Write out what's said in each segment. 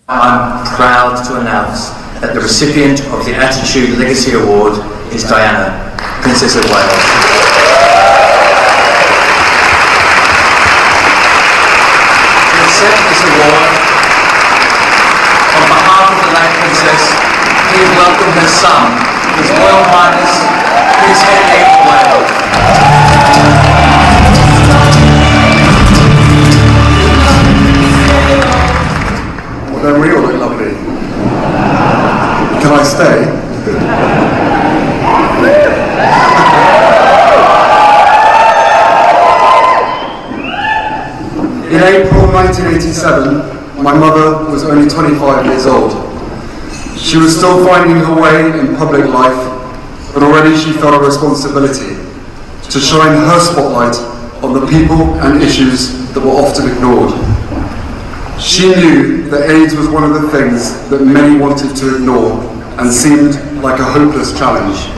I'm proud to announce that the recipient of the Attitude Legacy Award is Diana, Princess of Wales. To accept this award, on behalf of the late Princess, please welcome her son, His Royal Highness, Prince Henry of Wales. Don't we all look lovely? Can I stay? In April 1987, my mother was only 25 years old. She was still finding her way in public life, but already she felt a responsibility to shine her spotlight on the people and issues that were often ignored. She knew that AIDS was one of the things that many wanted to ignore and seemed like a hopeless challenge.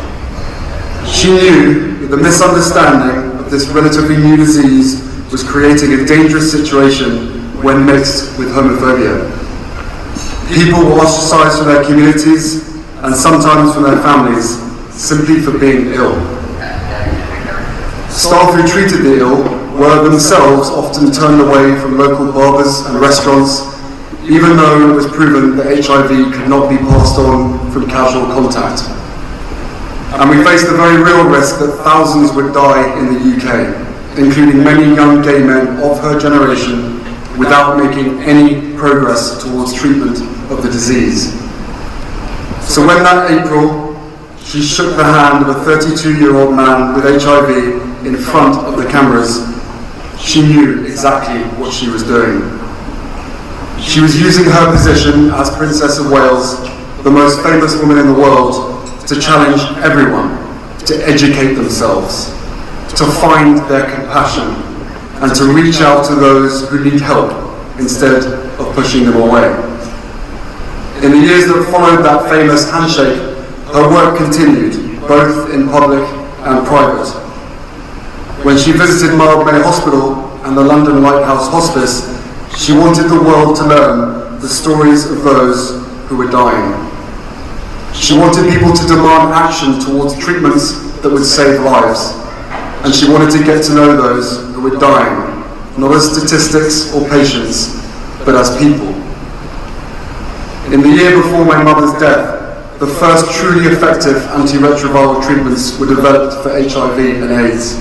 She knew that the misunderstanding of this relatively new disease was creating a dangerous situation when mixed with homophobia. People were ostracized from their communities and sometimes from their families simply for being ill. Staff who treated the ill were themselves often turned away from local barbers and restaurants, even though it was proven that HIV could not be passed on from casual contact. And we faced the very real risk that thousands would die in the UK, including many young gay men of her generation, without making any progress towards treatment of the disease. So when that April, she shook the hand of a 32-year-old man with HIV in front of the cameras, she knew exactly what she was doing. She was using her position as Princess of Wales, the most famous woman in the world, to challenge everyone to educate themselves, to find their compassion, and to reach out to those who need help instead of pushing them away. In the years that followed that famous handshake, her work continued, both in public and private. When she visited Mildmay Hospital and the London Lighthouse Hospice, she wanted the world to learn the stories of those who were dying. She wanted people to demand action towards treatments that would save lives, and she wanted to get to know those who were dying, not as statistics or patients, but as people. In the year before my mother's death, the first truly effective antiretroviral treatments were developed for HIV and AIDS.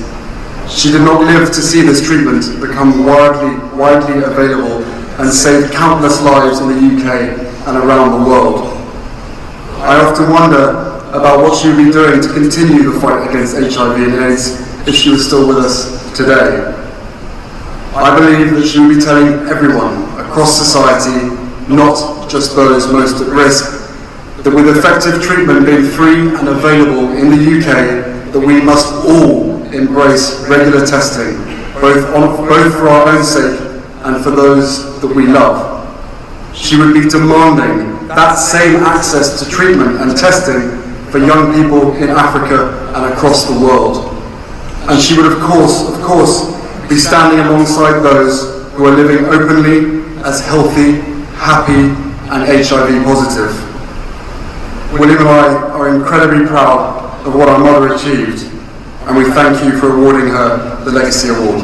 She did not live to see this treatment become widely available and save countless lives in the UK and around the world. I often wonder about what she would be doing to continue the fight against HIV and AIDS if she was still with us today. I believe that she would be telling everyone across society, not just those most at risk, that with effective treatment being free and available in the UK, that we must all embrace regular testing, both for our own sake and for those that we love. She would be demanding that same access to treatment and testing for young people in Africa and across the world. And she would of course, be standing alongside those who are living openly as healthy, happy and HIV positive. William and I are incredibly proud of what our mother achieved, and we thank you for awarding her the Legacy Award.